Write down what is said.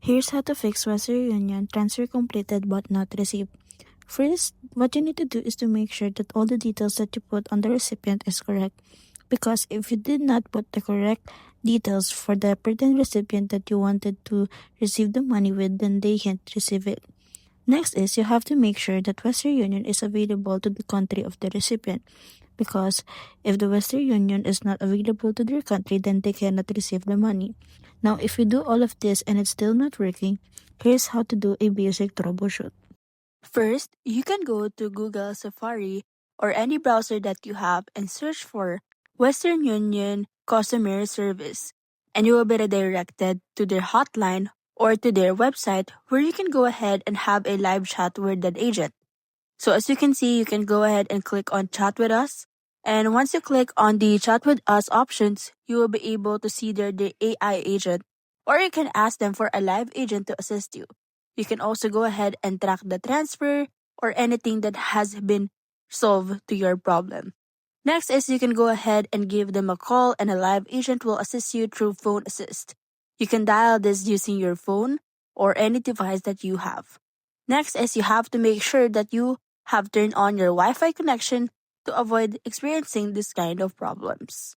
Here's how to fix Western Union transfer completed but not received. First, what you need to do is to make sure that all the details that you put on the recipient is correct. Because if you did not put the correct details for the pertinent recipient that you wanted to receive the money with, then they can't receive it. Next is you have to make sure that Western Union is available to the country of the recipient. Because if the Western Union is not available to their country, then they cannot receive the money. Now, if you do all of this and it's still not working, here's how to do a basic troubleshoot. First, you can go to Google Safari or any browser that you have and search for Western Union Customer Service, and you will be redirected to their hotline or to their website where you can go ahead and have a live chat with that agent. So as you can see, you can go ahead and click on Chat with Us. And once you click on the Chat with Us options, you will be able to see there the AI agent, or you can ask them for a live agent to assist you. You can also go ahead and track the transfer or anything that has been solved to your problem. Next is you can go ahead and give them a call and a live agent will assist you through phone assist. You can dial this using your phone or any device that you have. Next is you have to make sure that you have turned on your Wi-Fi connection to avoid experiencing this kind of problems.